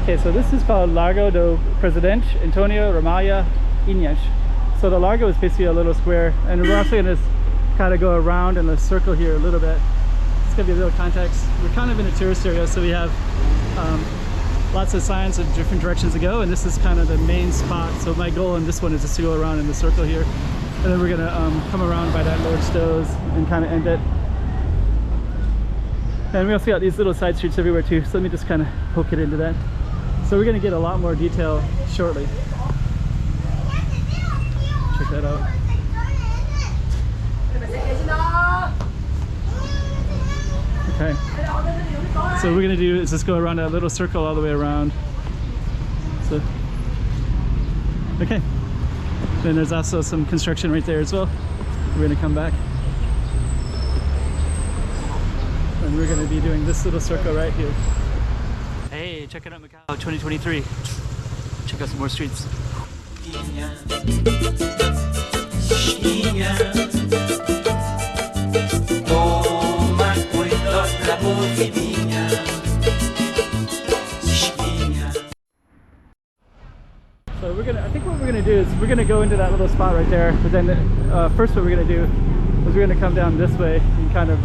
Okay, so this is called Largo do Presidente, António, Ramalho, Eanes. So the Largo is basically a little square, and we're also going to kind of go around in a circle here a little bit. It's going to be a little context. We're kind of in a tourist area, so we have lots of signs of different directions to go, and this is kind of the main spot. So my goal in this one is just to go around in the circle here, and then we're going to come around by that Lord Stowe's and kind of end it. And we also got these little side streets everywhere too, so let me just kind of poke it into that. So we're going to get a lot more detail shortly. Check that out. Okay. So what we're going to do is just go around that little circle all the way around. So, okay. Then there's also some construction right there as well. We're going to come back. And we're going to be doing this little circle right here. Hey, check it out, Macau 2023. Check out some more streets. So I think what we're gonna do is we're gonna go into that little spot right there, but then first what we're gonna do is we're gonna come down this way and kind of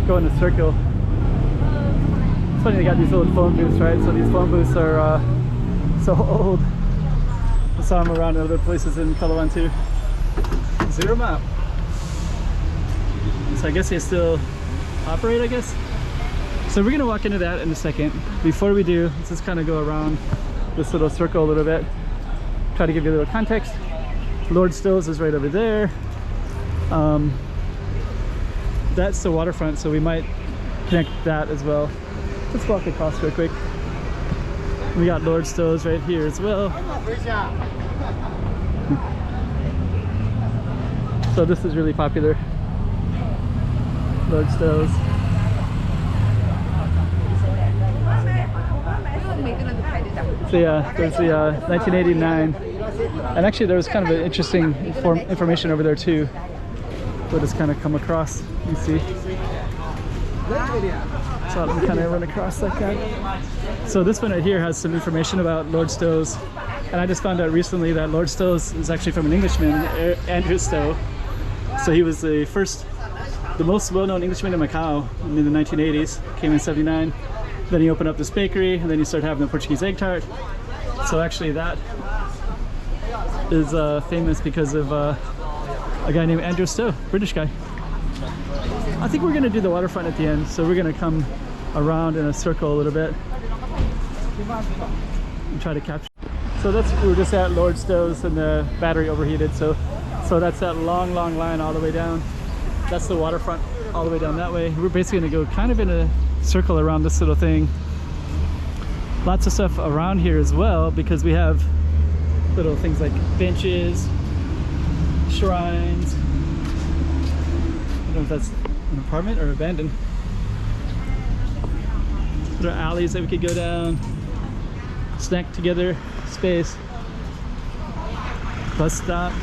go in a circle. It's funny, they got these little phone booths, right? So these phone booths are so old. I saw them around in other places in Coloane too. Zero map. So I guess they still operate, I guess. So we're gonna walk into that in a second. Before we do, let's just kind of go around this little circle a little bit. Try to give you a little context. Lord Stowe's is right over there. That's the waterfront, so we might connect that as well. Let's walk across real quick. We got Lord Stowe's right here as well. So this is really popular. Lord Stowe's. So yeah, there's the 1989, and actually there was kind of an interesting information over there too. We'll just kind of come across, you see. So let me kind of run across like that. So this one right here has some information about Lord Stowe's, and I just found out recently that Lord Stowe's is actually from an Englishman, Andrew Stowe. So he was the most well-known Englishman in Macau in the 1980s, came in '79. Then he opened up this bakery, and then he started having the Portuguese egg tart. So actually that is famous because of a guy named Andrew Stowe, British guy. I think we're gonna do the waterfront at the end, so we're gonna come around in a circle a little bit and try to capture. So we're just at Lord Stowe's, and the battery overheated, so that's that long line all the way down. That's the waterfront all the way down that way. We're basically gonna go kind of in a circle around this little thing. Lots of stuff around here as well, because we have little things like benches, shrines. I don't know if that's an apartment or abandoned. There are alleys that we could go down, snack together space, bus stop.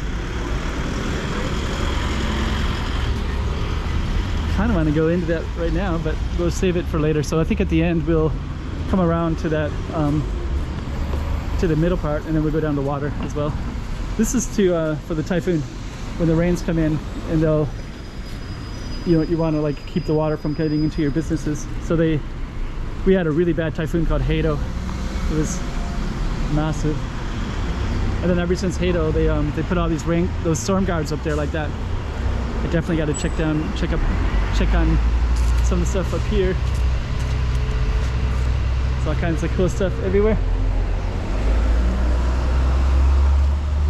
Kind of want to go into that right now, but we'll save it for later. So I think at the end we'll come around to that to the middle part, and then we'll go down the water as well. This is for the typhoon, when the rains come in, and they'll, you want to like keep the water from getting into your businesses. So we had a really bad typhoon called Hato. It was massive, and then ever since Hato they put all those storm guards up there like that. I definitely got to check on some of the stuff up here. There's all kinds of cool stuff everywhere.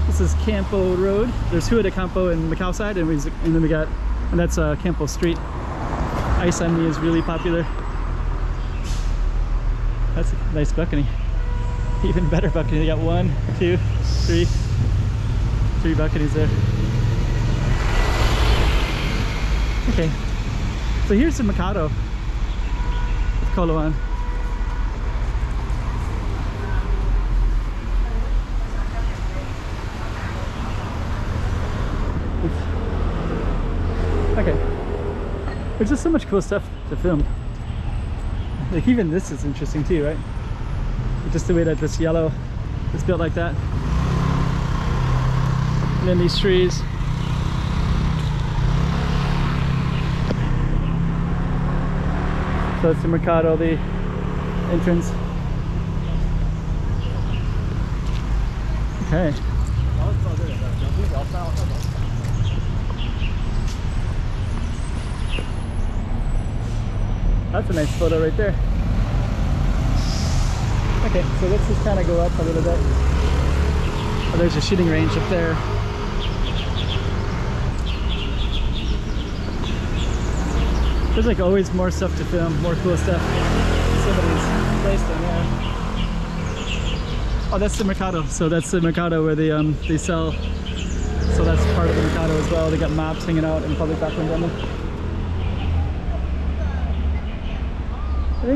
This is Campo Road. There's Rua de Campo in Macau side, and that's Campo Street. Ice on Me is really popular. That's a nice balcony. Even better balcony. You got 1, 2, 3 balconies there. Okay, so here's the Mercado of Coloane. Okay, there's just so much cool stuff to film. Like even this is interesting too, right? just the way that this yellow is built like that. And then these trees. So it's the Mercado, the entrance. Okay. That's a nice photo right there. Okay, so let's just kind of go up a little bit. Oh, there's a shooting range up there. There's like always more stuff to film, more cool stuff. Somebody's placed in there. Oh, that's the Mercado. So that's the Mercado where they sell. So that's part of the Mercado as well. They got maps hanging out in public background on them.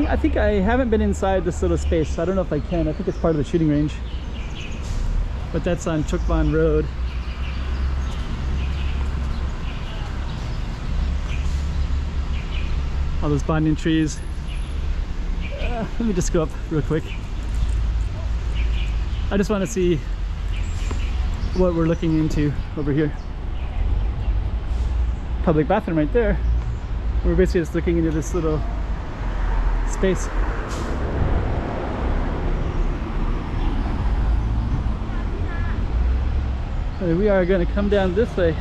I think I haven't been inside this little space, so I don't know if I can. I think it's part of the shooting range. But that's on Chukban Road. All those banyan trees. Let me just go up real quick. I just want to see what we're looking into over here. Public bathroom right there. We're basically just looking into this little space. We are going to come down this way.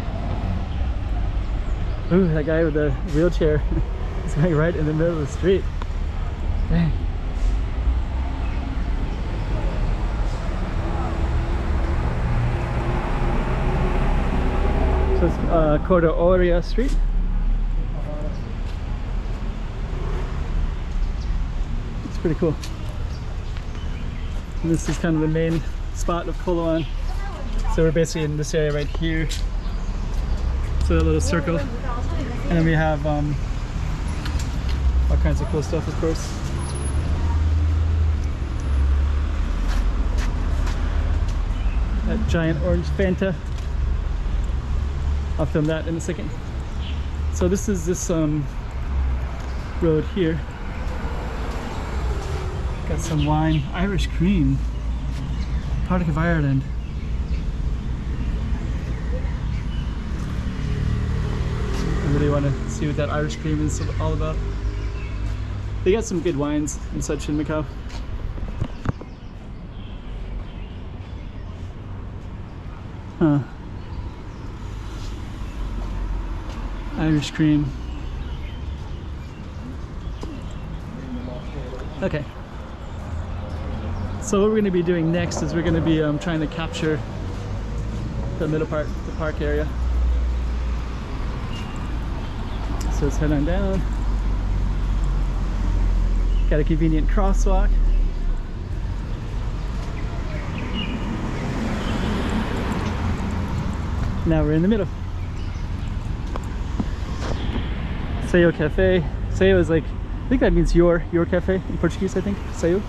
Ooh, that guy with the wheelchair is going right in the middle of the street. Dang. So it's Coloane Street. It's pretty cool. And this is kind of the main spot of Coloane. So we're basically in this area right here. So that little circle. And then we have all kinds of cool stuff, of course. That giant orange Fanta. I'll film that in a second. So this is this road here. Got some wine, Irish cream, Republic of Ireland. I really want to see what that Irish cream is all about. They got some good wines and such in Macau. Huh. Irish cream. Okay. So what we're going to be doing next is we're going to be trying to capture the middle part, the park area. So let's head on down. Got a convenient crosswalk. Now we're in the middle. Sayo Cafe. Sayo is like, I think that means your cafe in Portuguese, I think. Sayo.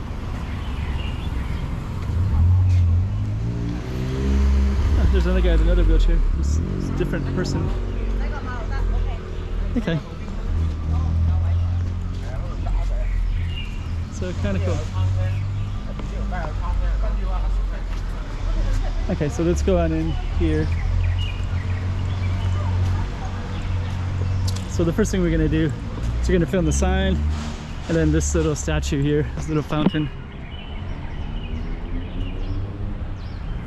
Oh, there's another guy with another wheelchair. It's a different person. Okay. So kind of cool. Okay, so let's go on in here. So the first thing we're going to do is we're going to film the sign and then this little statue here, this little fountain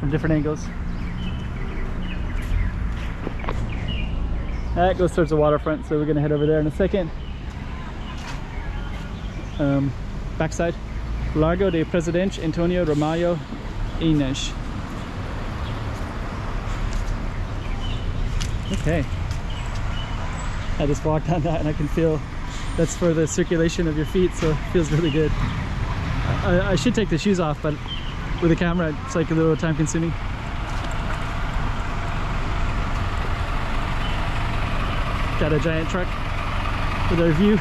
from different angles. That goes towards the waterfront, so we're going to head over there in a second. Backside, Largo de Presidente, António, Ramalho, Eanes. Okay. I just walked on that and I can feel that's for the circulation of your feet, so it feels really good. I should take the shoes off, but with the camera it's like a little time consuming. Got a giant truck with our view.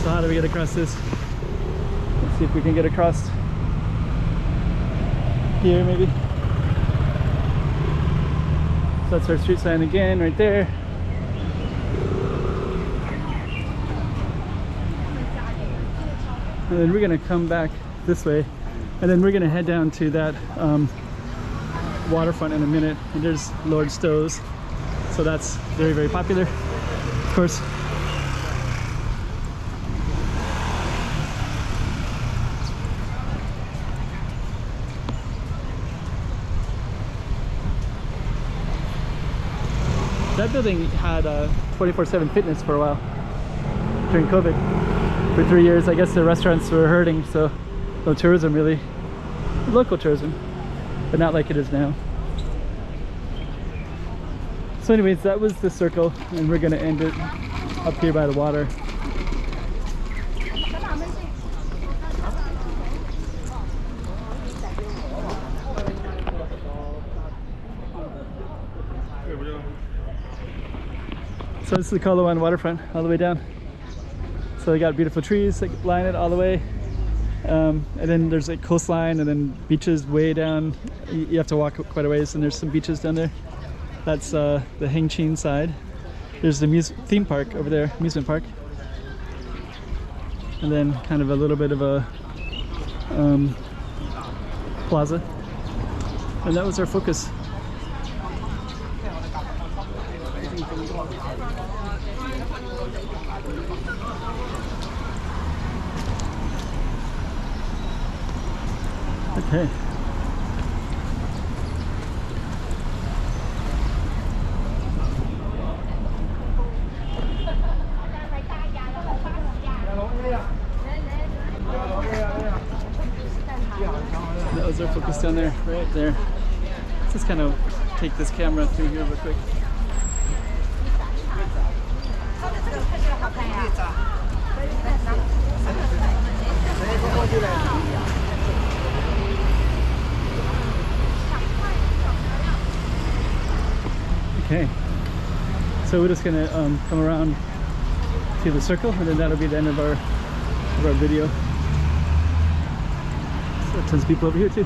How do we get across this? Let's see if we can get across. here maybe. So that's our street sign again right there. And then we're gonna come back this way, and then we're gonna head down to that waterfront in a minute. And there's Lord Stowe's, so that's very, very popular, of course. That building had 24/7 fitness for a while during COVID. For 3 years, I guess the restaurants were hurting, so no tourism really. Local tourism, but not like it is now. So anyways, that was the circle, and we're gonna end it up here by the water. So this is the Coloane waterfront all the way down. So they got beautiful trees that line it all the way. And then there's a coastline, and then beaches way down. You have to walk quite a ways, and there's some beaches down there. That's the Hengqin side. There's the theme park over there, amusement park. And then kind of a little bit of a plaza. And that was our focus. Okay. That was our focus down there, right there. Let's just kind of take this camera through here real quick. Okay, so we're just gonna come around to the circle, and then that'll be the end of our video. So tons of people over here too.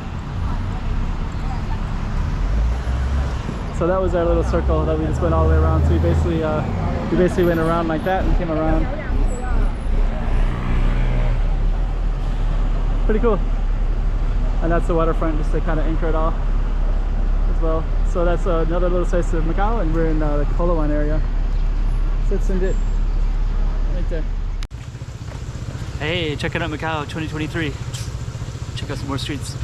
So that was our little circle that we just went all the way around. So we basically went around like that and came around. Pretty cool. And that's the waterfront, just to kind of anchor it all as well. So that's another little slice of Macau, and we're in the Coloane area. So that's it right there. Hey, check it out, Macau 2023. Check out some more streets.